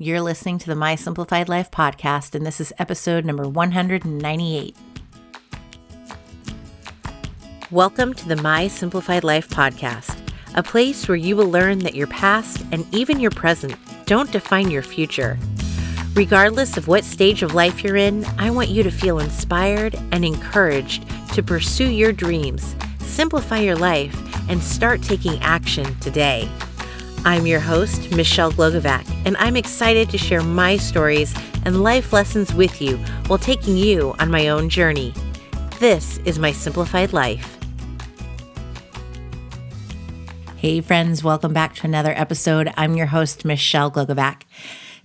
You're listening to the My Simplified Life podcast, and this is episode number 198. Welcome to the My Simplified Life podcast, a place where you will learn that your past and even your present don't define your future. Regardless of what stage of life you're in, I want you to feel inspired and encouraged to pursue your dreams, simplify your life, and start taking action today. I'm your host, Michelle Glogovac, and I'm excited to share my stories and life lessons with you while taking you on my own journey. This is My Simplified Life. Hey friends, welcome back to another episode. I'm your host, Michelle Glogovac.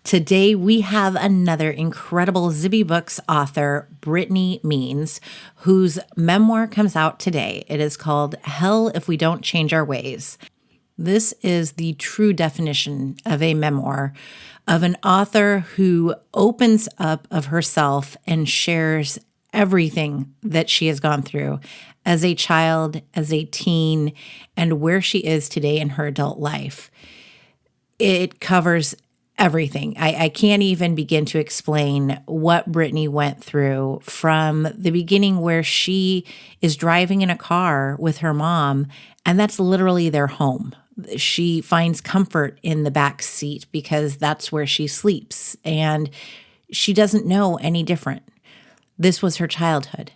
Today we have another incredible Zibby Books author, Brittany Means, whose memoir comes out today. It is called Hell If We Don't Change Our Ways. This is the true definition of a memoir of an author who opens up of herself and shares everything that she has gone through as a child, as a teen, and where she is today in her adult life. It covers everything. I can't even begin to explain what Brittany went through from the beginning where she is driving in a car with her mom, and that's literally their home. She finds comfort in the back seat because that's where she sleeps, and she doesn't know any different. This was her childhood.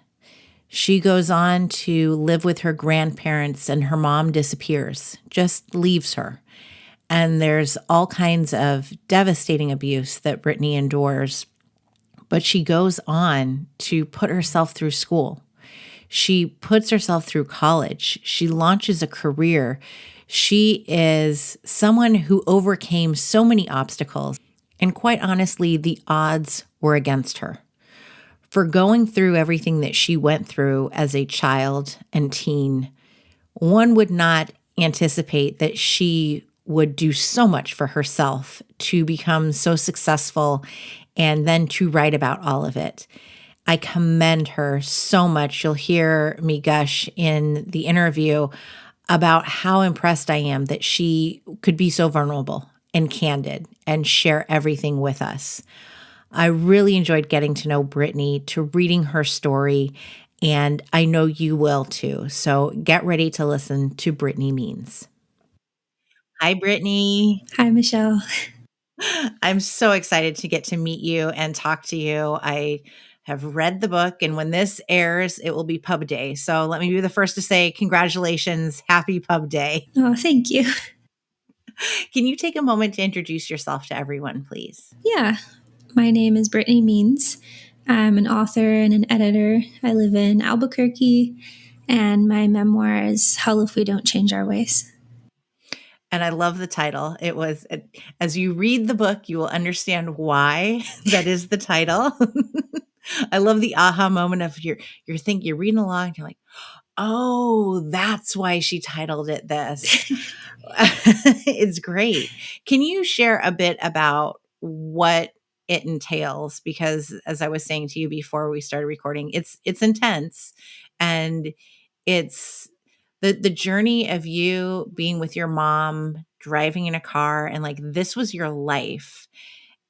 She goes on to live with her grandparents, and her mom disappears, just leaves her. And there's all kinds of devastating abuse that Brittany endures, but she goes on to put herself through school. She puts herself through college. She launches a career. She is someone who overcame so many obstacles, and quite honestly, the odds were against her. For going through everything that she went through as a child and teen, one would not anticipate that she would do so much for herself to become so successful and then to write about all of it. I commend her so much. You'll hear me gush in the interview about how impressed I am that she could be so vulnerable and candid and share everything with us. I really enjoyed getting to know Brittany, to reading her story, and I know you will too. So get ready to listen to Brittany Means. Hi, Brittany. Hi, Michelle. I'm so excited to get to meet you and talk to you. I have read the book, and when this airs, it will be pub day. So let me be the first to say congratulations. Happy pub day. Oh, thank you. Can you take a moment to introduce yourself to everyone, please? Yeah. My name is Brittany Means. I'm an author and an editor. I live in Albuquerque, and my memoir is Hell If We Don't Change Our Ways. And I love the title. It was, as you read the book, you will understand why that is the title. I love the aha moment of you're reading along, and you're like, oh, that's why she titled it this. It's great. Can you share a bit about what it entails? Because as I was saying to you before we started recording, it's intense, and it's the journey of you being with your mom, driving in a car, and like this was your life,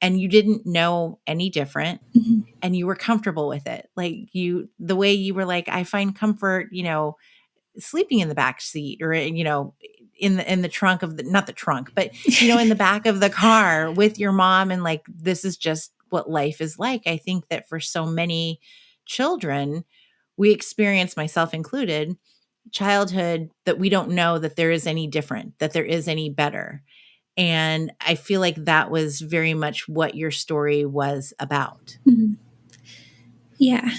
and you didn't know any different. Mm-hmm. And you were comfortable with it. Like the way you were like, I find comfort, sleeping in the back seat or, in the trunk of not the trunk, but, in the back of the car with your mom. And like, this is just what life is like. I think that for so many children, we experience, myself included, childhood that we don't know that there is any different, that there is any better. And I feel like that was very much what your story was about. Mm-hmm. Yeah.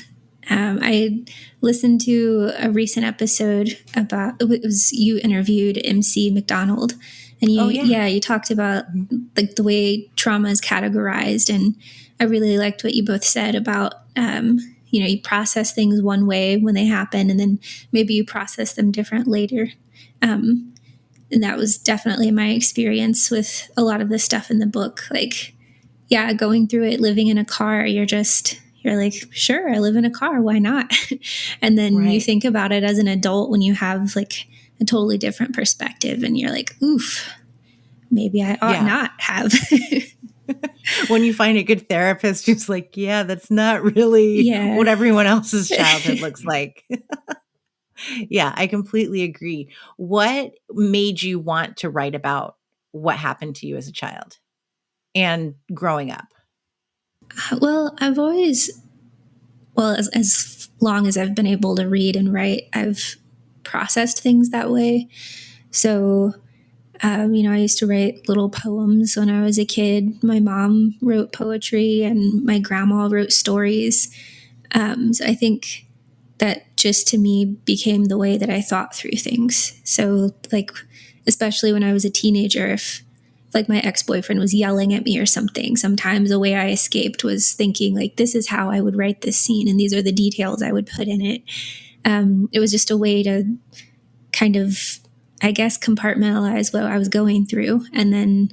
I listened to a recent episode about, it was you interviewed MC McDonald, and you talked about like the way trauma is categorized. And I really liked what you both said about, you process things one way when they happen, and then maybe you process them different later. And that was definitely my experience with a lot of the stuff in the book. Like, yeah, going through it, living in a car, you're like, sure, I live in a car. Why not? And then you think about it as an adult when you have like a totally different perspective, and you're like, oof, maybe I ought not have. when you find a good therapist who's like, yeah, that's not really Yeah. what everyone else's childhood looks like. Yeah, I completely agree. What made you want to write about what happened to you as a child and growing up? Well, I've always, well, as long as I've been able to read and write, I've processed things that way. So, I used to write little poems when I was a kid. My mom wrote poetry and my grandma wrote stories. So I think that just to me became the way that I thought through things. So, like, especially when I was a teenager, if like my ex-boyfriend was yelling at me or something, sometimes the way I escaped was thinking like, this is how I would write this scene and these are the details I would put in it. It was just a way to kind of, I guess, compartmentalize what I was going through. And then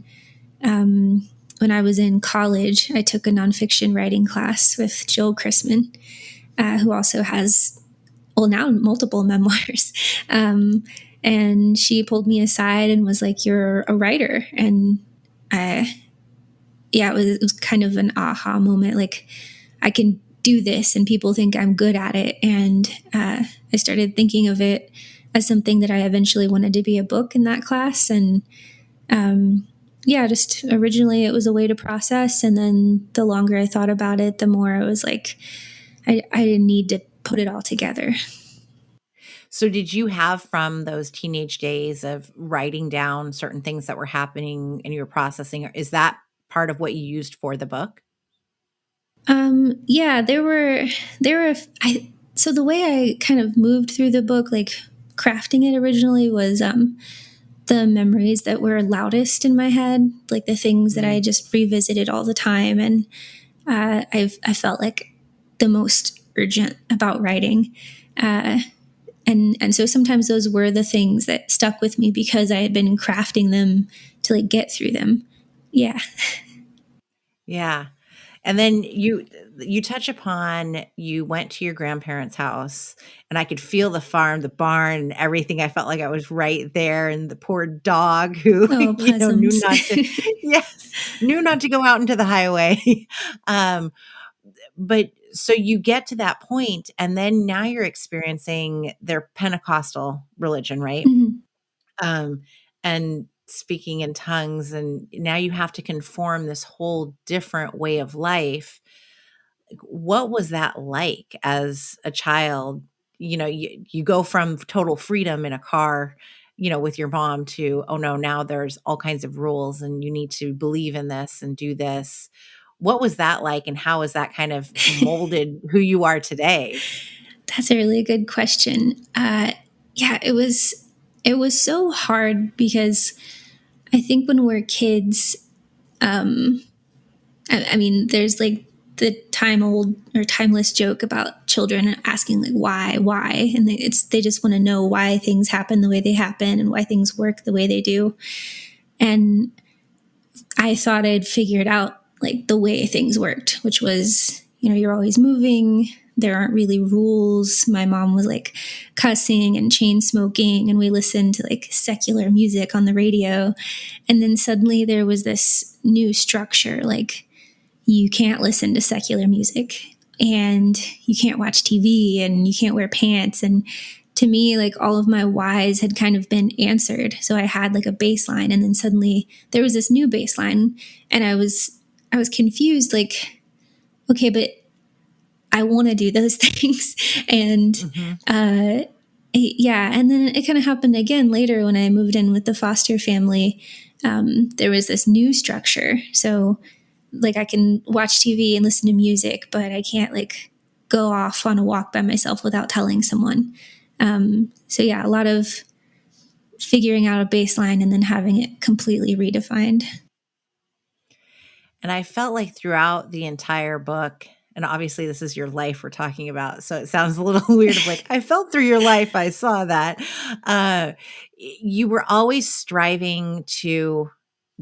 when I was in college, I took a nonfiction writing class with Jill Chrisman, who also has, well, now multiple memoirs. And she pulled me aside and was like, "You're a writer." And it was kind of an aha moment. Like, I can do this and people think I'm good at it. And I started thinking of it as something that I eventually wanted to be a book in that class. And just originally it was a way to process. And then the longer I thought about it, the more I was like, I didn't need to put it all together. So did you have from those teenage days of writing down certain things that were happening and you were processing, or is that part of what you used for the book? Yeah, so the way I kind of moved through the book, like crafting it originally, was the memories that were loudest in my head, like the things that I just revisited all the time. And I felt like the most urgent about writing. And so sometimes those were the things that stuck with me because I had been crafting them to like get through them. Yeah. Yeah. And then you touch upon you went to your grandparents' house and I could feel the farm, the barn, and everything. I felt like I was right there and the poor dog who, Oh, knew possums. not to yes, knew not to go out into the highway. Um, but so you get to that point and then now you're experiencing their Pentecostal religion, right? Mhm. Um, and speaking in tongues and now you have to conform this whole different way of life. What was that like as a child? You go from total freedom in a car, with your mom to, oh no, now there's all kinds of rules and you need to believe in this and do this. What was that like and how has that kind of molded who you are today? That's a really good question. Yeah, it was so hard because I think when we're kids, I mean, there's like the time old or timeless joke about children asking like why, and they just want to know why things happen the way they happen and why things work the way they do. And I thought I'd figured out like the way things worked, which was, you're always moving. There aren't really rules. My mom was like cussing and chain smoking, and we listened to like secular music on the radio. And then suddenly there was this new structure, like you can't listen to secular music and you can't watch TV and you can't wear pants. And to me, like all of my whys had kind of been answered. So I had like a baseline and then suddenly there was this new baseline and I was confused, like, okay, but I want to do those things. And Mhm. yeah, and then it kind of happened again later when I moved in with the foster family. There was this new structure. So like I can watch TV and listen to music, but I can't like go off on a walk by myself without telling someone. So yeah, a lot of figuring out a baseline and then having it completely redefined. And I felt like throughout the entire book, and obviously this is your life we're talking about, so it sounds a little weird of like, I felt through your life, I saw that. Uh, you were always striving to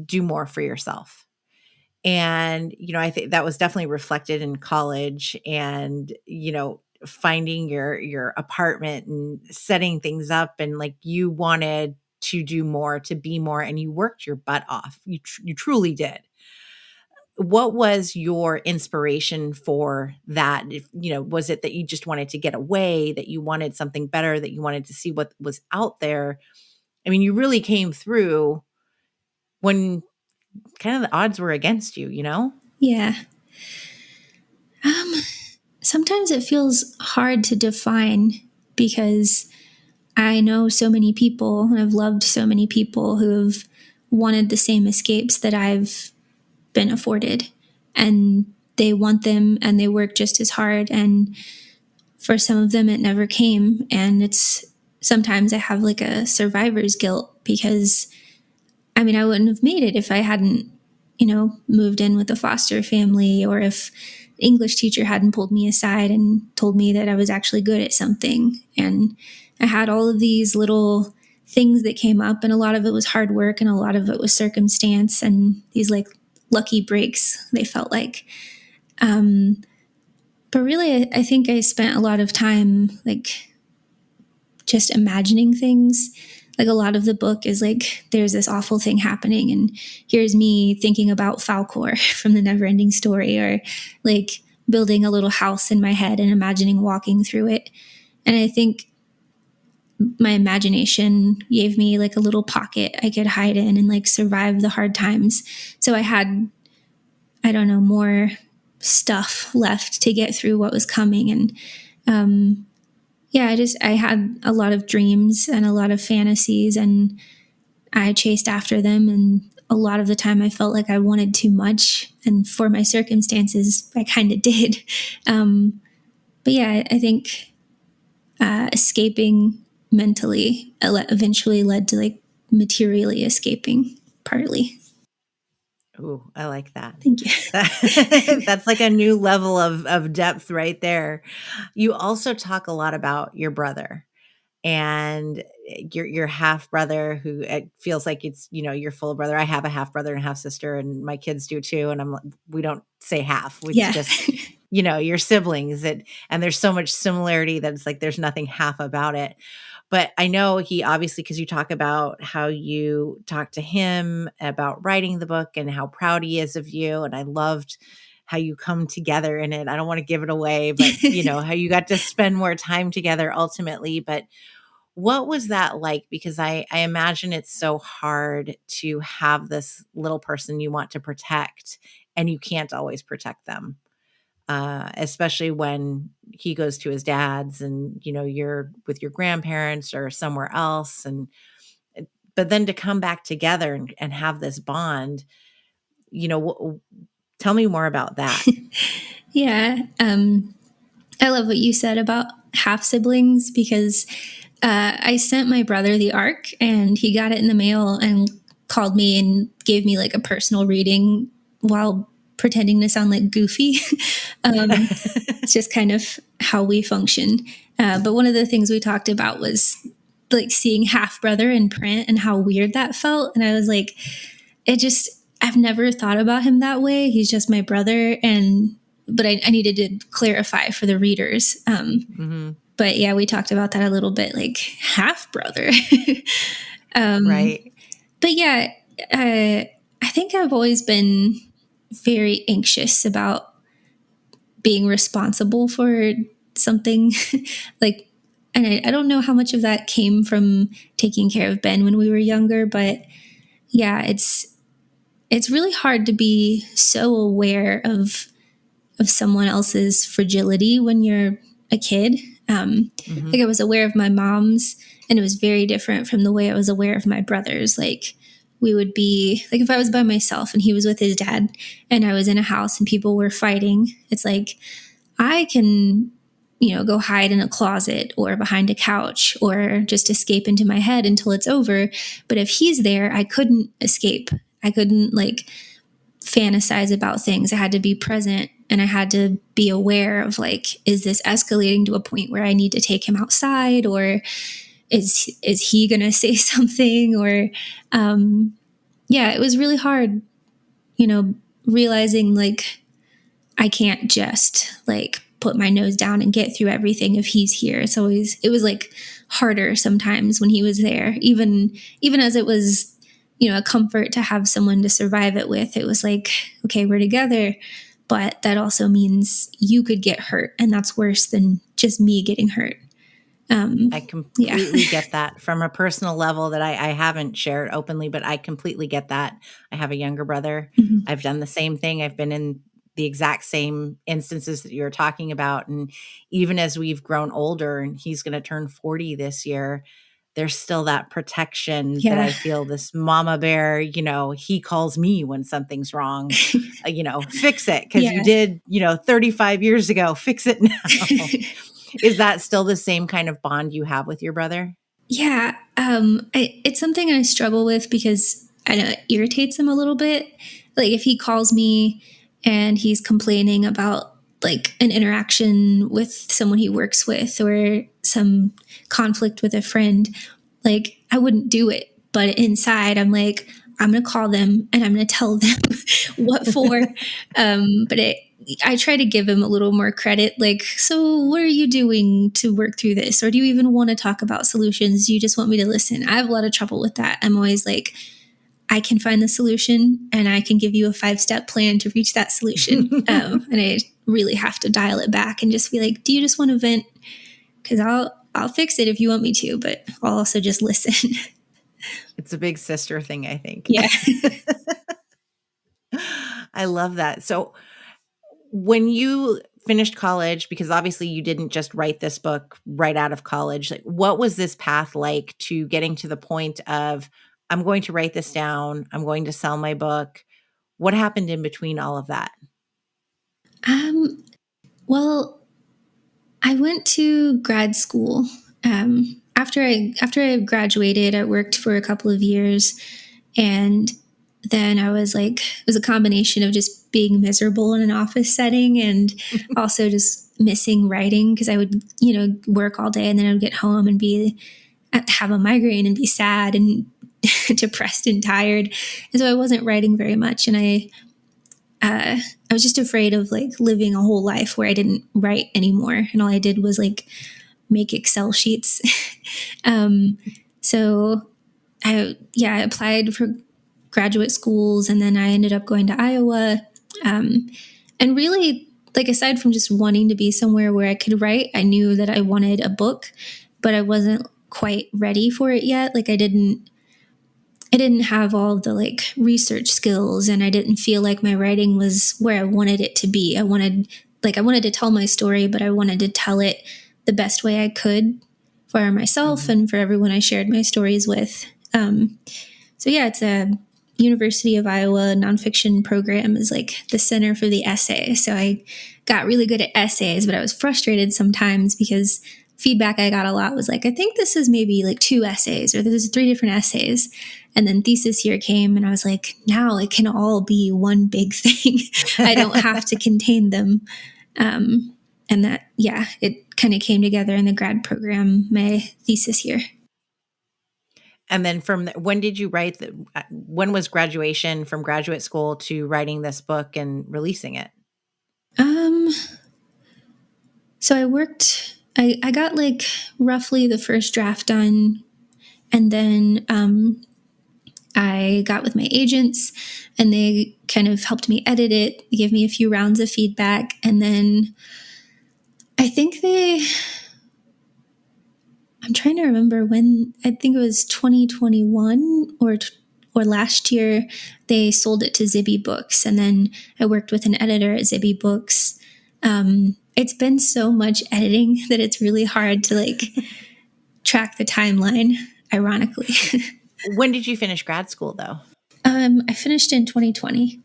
do more for yourself. And, I think that was definitely reflected in college and, finding your apartment and setting things up and like you wanted to do more, to be more, and you worked your butt off. You truly did. what was your inspiration for that? If, was it that you just wanted to get away, that you wanted something better, that you wanted to see what was out there? I mean, you really came through when kind of the odds were against you, Yeah. Sometimes it feels hard to define because I know so many people and I've loved so many people who have wanted the same escapes that I've been afforded, and they want them and they work just as hard. And for some of them, it never came. And it's sometimes I have like a survivor's guilt because I mean, I wouldn't have made it if I hadn't, moved in with a foster family, or if English teacher hadn't pulled me aside and told me that I was actually good at something. And I had all of these little things that came up, and a lot of it was hard work and a lot of it was circumstance and these like lucky breaks, they felt like. But really, I think I spent a lot of time like just imagining things. Like a lot of the book is like, there's this awful thing happening, and here's me thinking about Falcor from the Neverending Story, or like building a little house in my head and imagining walking through it. And I think my imagination gave me like a little pocket I could hide in and like survive the hard times. So I had, I don't know, more stuff left to get through what was coming. And yeah, I had a lot of dreams and a lot of fantasies, and I chased after them. And a lot of the time I felt like I wanted too much. And for my circumstances, I kind of did. But yeah, I think escaping mentally eventually led to like materially escaping partly. Ooh, I like that. Thank you. That's like a new level of depth right there. You also talk a lot about your brother and your half brother, who it feels like it's, your full brother. I have a half brother and half sister, and my kids do too. And we don't say half. It's Yeah. just, your siblings, and there's so much similarity that it's like, there's nothing half about it. But I know he obviously, because you talk about how you talked to him about writing the book and how proud he is of you. And I loved how you come together in it. I don't want to give it away, but how you got to spend more time together ultimately. But what was that like? Because I imagine it's so hard to have this little person you want to protect, and you can't always protect them. Especially when he goes to his dad's and, you're with your grandparents or somewhere else. But then to come back together and have this bond, tell me more about that. Yeah. I love what you said about half siblings, because I sent my brother the ARC and he got it in the mail and called me and gave me like a personal reading while pretending to sound like Goofy. It's just kind of how we function. But one of the things we talked about was like seeing half brother in print and how weird that felt. And I was like, I've never thought about him that way. He's just my brother. But I needed to clarify for the readers. But yeah, we talked about that a little bit, like half brother. Right. But yeah, I think I've always been very anxious about being responsible for something. Like, and I don't know how much of that came from taking care of Ben when we were younger, but yeah, it's really hard to be so aware of someone else's fragility when you're a kid. Like I was aware of my mom's, and it was very different from the way I was aware of my brother's. Like we would be like, if I was by myself and he was with his dad and I was in a house and people were fighting, it's like I can, go hide in a closet or behind a couch or just escape into my head until it's over. But if he's there, I couldn't escape. I couldn't like fantasize about things. I had to be present, and I had to be aware of like, is this escalating to a point where I need to take him outside, or is he going to say something? Or yeah, it was really hard, realizing like I can't just like put my nose down and get through everything if he's here. It was like harder sometimes when he was there, even as it was, a comfort to have someone to survive it with. It was like, okay, we're together, but that also means you could get hurt, and that's worse than just me getting hurt. I completely get that from a personal level that I haven't shared openly, but I completely get that. I have a younger brother. Mm-hmm. I've done the same thing. I've been in the exact same instances that you're talking about. And even as we've grown older, and he's going to turn 40 this year, there's still that protection that I feel, this mama bear, he calls me when something's wrong, fix it because you did, 35 years ago, fix it now. Is that still the same kind of bond you have with your brother? Yeah. It's something I struggle with because I know it irritates him a little bit. Like if he calls me and he's complaining about like an interaction with someone he works with or some conflict with a friend, like I wouldn't do it. But inside I'm like, I'm going to call them and I'm going to tell them what for. But I try to give him a little more credit. Like, so what are you doing to work through this? Or do you even want to talk about solutions? You just want me to listen? I have a lot of trouble with that. I'm always like, I can find the solution and I can give you a 5-step plan to reach that solution. And I really have to dial it back and just be like, do you just want to vent? Because I'll fix it if you want me to, but I'll also just listen. It's a big sister thing, I think. Yeah. I love that. So when you finished college, because obviously you didn't just write this book right out of college, like what was this path like to getting to the point of, I'm going to write this down, I'm going to sell my book? What happened in between all of that? Well, I went to grad school. After I graduated, I worked for a couple of years, and then I was like, it was a combination of just being miserable in an office setting and also just missing writing because I would, work all day and then I would get home and have a migraine and be sad and depressed and tired. And so I wasn't writing very much. And I was just afraid of like living a whole life where I didn't write anymore. And all I did was like make Excel sheets. So I applied for graduate schools and then I ended up going to Iowa. And really, like, aside from just wanting to be somewhere where I could write, I knew that I wanted a book, but I wasn't quite ready for it yet. Like I didn't have all the like research skills and I didn't feel like my writing was where I wanted it to be. I wanted to tell my story, but I wanted to tell it the best way I could for myself and for everyone I shared my stories with. So yeah, it's a University of Iowa nonfiction program is like the center for the essay. So I got really good at essays, but I was frustrated sometimes because feedback I got a lot was like, I think this is maybe like 2 essays or there's 3 different essays. And then thesis year came and I was like, now it can all be one big thing. I don't have to contain them. And that, it kind of came together in the grad program, my thesis year. And then when did you write when was graduation from graduate school to writing this book and releasing it? So I got like roughly the first draft done. And then, I got with my agents and they kind of helped me edit it. They gave me a few rounds of feedback. And then I think I'm trying to remember when, I think it was 2021 or last year, they sold it to Zibby Books. And then I worked with an editor at Zibby Books. It's been so much editing that it's really hard to like track the timeline, ironically. When did you finish grad school though? I finished in 2020.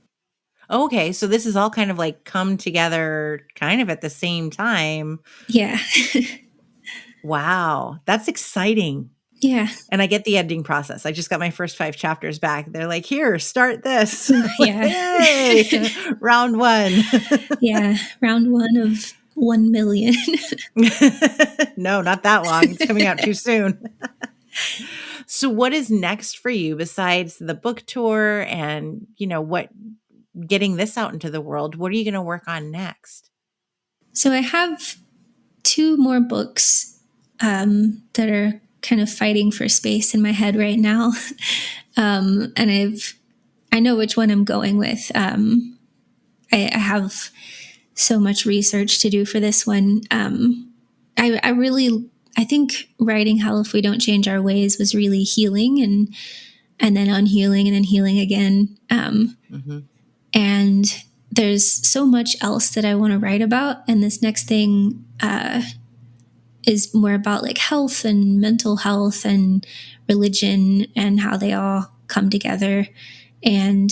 Okay. So this is all kind of like come together kind of at the same time. Yeah. Wow. That's exciting. Yeah. And I get the editing process. I just got my first 5 chapters back. They're like, here, start this. Yeah. Yay! Round 1. Yeah. Round 1 of 1 million. No, not that long. It's coming out too soon. So what is next for you besides the book tour and, getting this out into the world? What are you going to work on next? So I have 2 more books that are kind of fighting for space in my head right now. And I know which one I'm going with. I have so much research to do for this one. I think writing Hell If We Don't Change Our Ways was really healing, and then unhealing, and then healing again. And there's so much else that I want to write about. And this next thing is more about like health and mental health and religion and how they all come together. And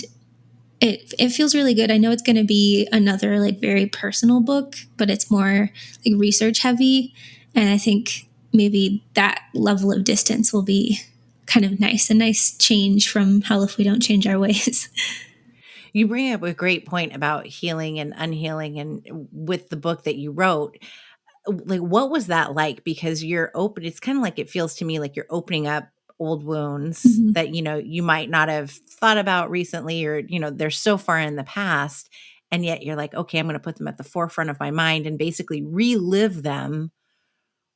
it feels really good. I know it's going to be another like very personal book, but it's more like research heavy. And I think maybe that level of distance will be kind of nice, a nice change from Hell If We Don't Change Our Ways. You bring up a great point about healing and unhealing, and with the book that you wrote, like, what was that like? Because you're open, it's kind of like, it feels to me like you're opening up old wounds Mm-hmm. that, you might not have thought about recently, or, they're so far in the past. And yet you're like, okay, I'm going to put them at the forefront of my mind and basically relive them.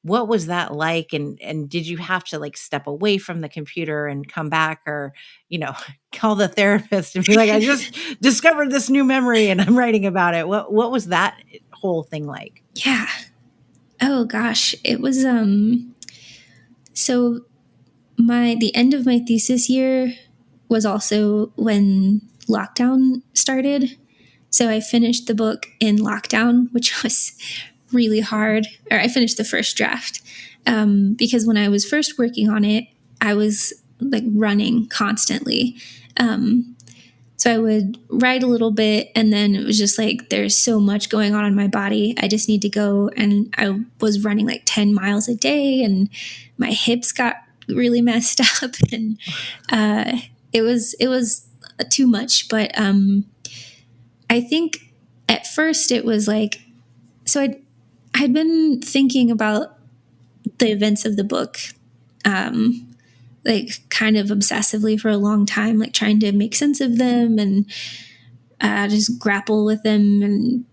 What was that like? And did you have to like step away from the computer and come back, or, call the therapist and be like, I just discovered this new memory and I'm writing about it. What was that whole thing like? Yeah. Oh gosh. It was so the end of my thesis year was also when lockdown started. So I finished the book in lockdown, which was really hard. Or I finished the first draft because when I was first working on it, I was like running constantly. So I would write a little bit, and then it was just like, there's so much going on in my body. I just need to go. And I was running like 10 miles a day, and my hips got really messed up. And it was too much. But I think at first it was like, so I'd been thinking about the events of the book, like kind of obsessively for a long time, like trying to make sense of them and just grapple with them and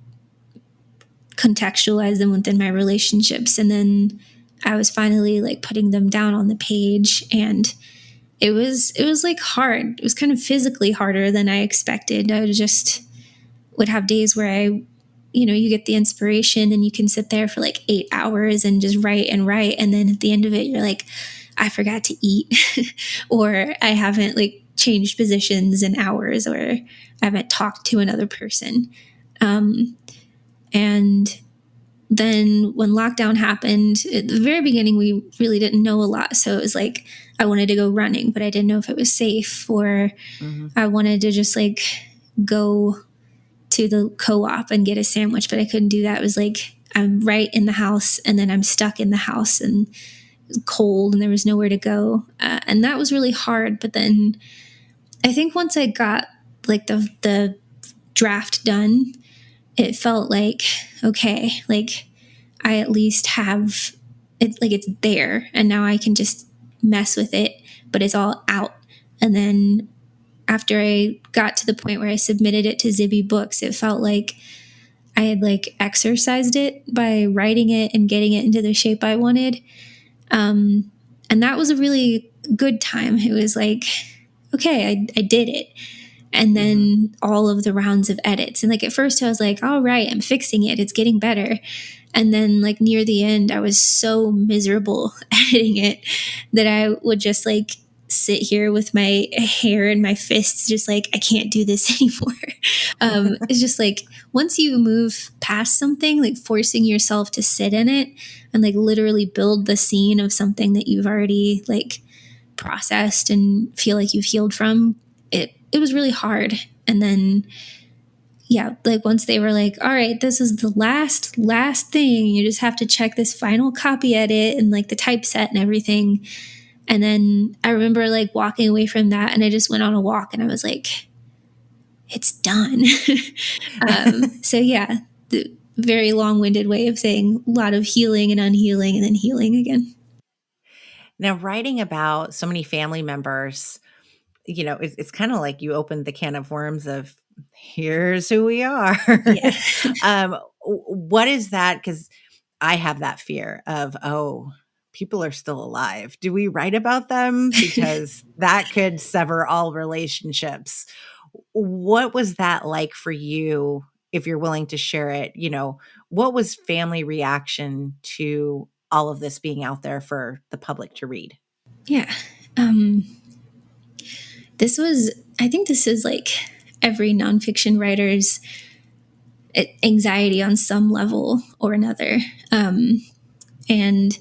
contextualize them within my relationships. And then I was finally like putting them down on the page, and it was like hard. It was kind of physically harder than I expected. I just would have days where you get the inspiration and you can sit there for like 8 hours and just write and write. And then at the end of it, you're like, I forgot to eat or I haven't like changed positions in hours, or I haven't talked to another person. And then when lockdown happened, at the very beginning, we really didn't know a lot. So it was like, I wanted to go running, but I didn't know if it was safe, or I wanted to just like go to the co-op and get a sandwich, but I couldn't do that. It was like, I'm right in the house, and then I'm stuck in the house, and it was cold, and there was nowhere to go. And that was really hard. But then I think once I got like the draft done, it felt like, okay, like I at least have it, like it's there, and now I can just mess with it, but it's all out. And then after I got to the point where I submitted it to Zibby Books, it felt like I had like exercised it by writing it and getting it into the shape I wanted. And that was a really good time. It was like, okay, I did it. And then all of the rounds of edits. And like at first I was like, all right, I'm fixing it. It's getting better. And then like near the end, I was so miserable editing it that I would just like sit here with my hair and my fists, just like, I can't do this anymore. It's just like, once you move past something, like forcing yourself to sit in it and like literally build the scene of something that you've already like processed and feel like you've healed from, it was really hard. And then yeah, like once they were like, all right, this is the last thing, you just have to check this final copy edit and like the typeset and everything. And then I remember like walking away from that, and I just went on a walk, and I was like, it's done. So yeah, the very long-winded way of saying a lot of healing and unhealing and then healing again. Now, writing about so many family members, it's kind of like you opened the can of worms of, here's who we are. Yeah. What is that? Because I have that fear of, oh, people are still alive. Do we write about them? Because that could sever all relationships. What was that like for you, if you're willing to share it? What was family reaction to all of this being out there for the public to read? Yeah. I think this is like every nonfiction writer's anxiety on some level or another. And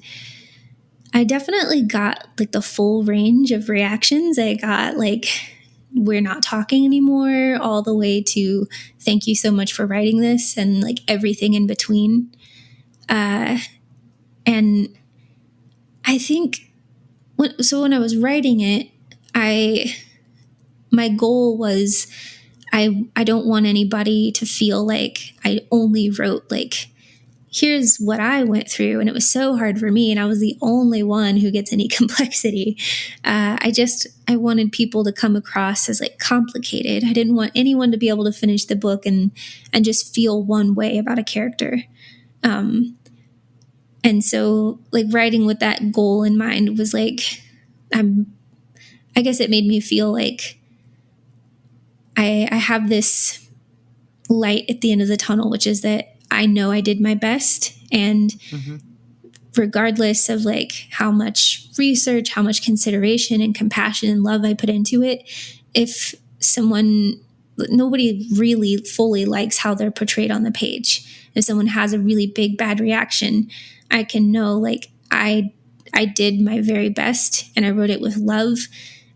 I definitely got like the full range of reactions. I got like, we're not talking anymore, all the way to thank you so much for writing this, and like everything in between. And I think when I was writing it, my goal was I don't want anybody to feel like I only wrote like, here's what I went through, and it was so hard for me, and I was the only one who gets any complexity. I wanted people to come across as like complicated. I didn't want anyone to be able to finish the book and just feel one way about a character. And so like writing with that goal in mind was like, I guess it made me feel like I have this light at the end of the tunnel, which is that I know I did my best. And regardless of like how much research, how much consideration and compassion and love I put into it, if nobody really fully likes how they're portrayed on the page, if someone has a really big bad reaction, I can know like I did my very best and I wrote it with love.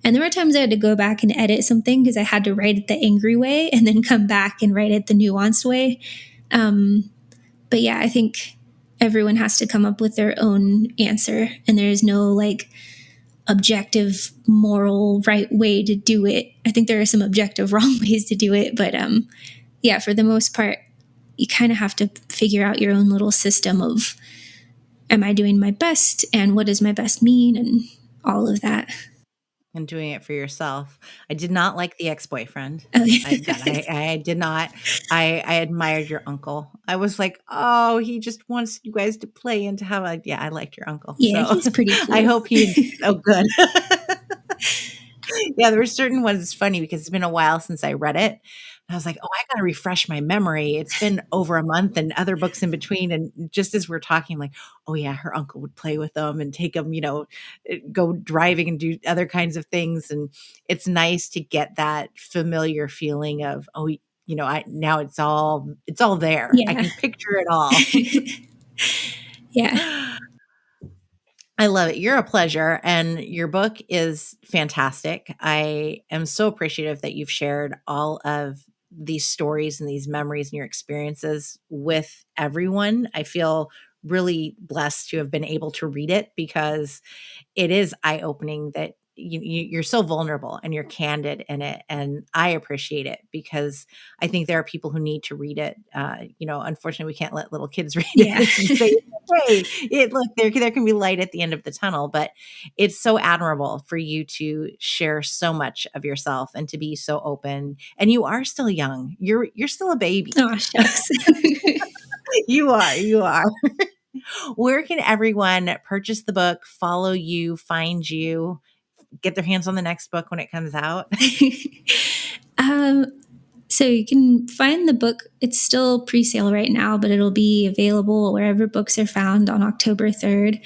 And there were times I had to go back and edit something because I had to write it the angry way and then come back and write it the nuanced way. But yeah, I think everyone has to come up with their own answer, and there's no like objective, moral, right way to do it. I think there are some objective, wrong ways to do it. But yeah, for the most part, you kind of have to figure out your own little system of, am I doing my best? And what does my best mean? And all of that. And doing it for yourself. I did not like the ex-boyfriend. Oh, I did not. I admired your uncle. I was like, oh, he just wants you guys to play and to have I liked your uncle. Yeah, so he's pretty cool. I hope good. Yeah, there were certain ones. It's funny because it's been a while since I read it. And I was like, oh, I got to refresh my memory. It's been over a month and other books in between. And just as we're talking, I'm like, oh yeah, her uncle would play with them and take them, go driving and do other kinds of things. And it's nice to get that familiar feeling of, oh, now it's all there. Yeah. I can picture it all. Yeah. I love it. You're a pleasure, and your book is fantastic. I am so appreciative that you've shared all of these stories and these memories and your experiences with everyone. I feel really blessed to have been able to read it because it is eye-opening that you're so vulnerable and you're candid in it. And I appreciate it because I think there are people who need to read it. Unfortunately, we can't let little kids read it and say, hey, look, there can be light at the end of the tunnel. But it's so admirable for you to share so much of yourself and to be so open. And you are still young. You're still a baby. Oh, shucks. You are. Where can everyone purchase the book, follow you, find you, get their hands on the next book when it comes out? So you can find the book. It's still pre-sale right now, but it'll be available wherever books are found on October 3rd.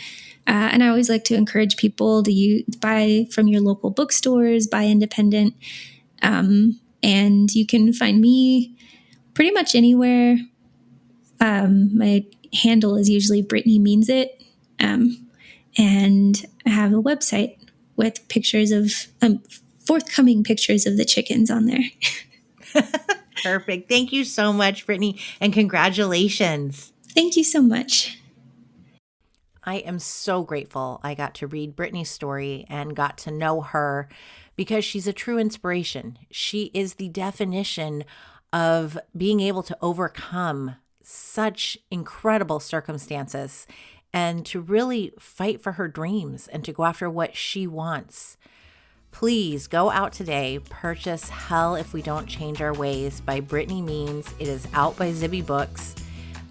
And I always like to encourage people to buy from your local bookstores, buy independent. And you can find me pretty much anywhere. My handle is usually Brittany Means It. And I have a website with pictures of forthcoming pictures of the chickens on there. Perfect. Thank you so much, Brittany, and congratulations. Thank you so much. I am so grateful I got to read Brittany's story and got to know her because she's a true inspiration. She is the definition of being able to overcome such incredible circumstances and to really fight for her dreams and to go after what she wants. Please go out today, purchase Hell If We Don't Change Our Ways by Brittany Means. It is out by Zibby Books.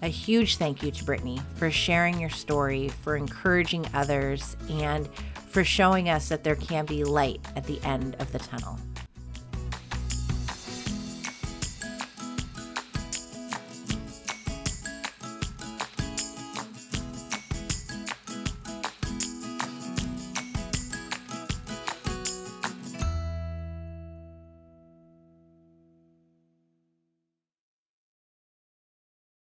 A huge thank you to Brittany for sharing your story, for encouraging others, and for showing us that there can be light at the end of the tunnel.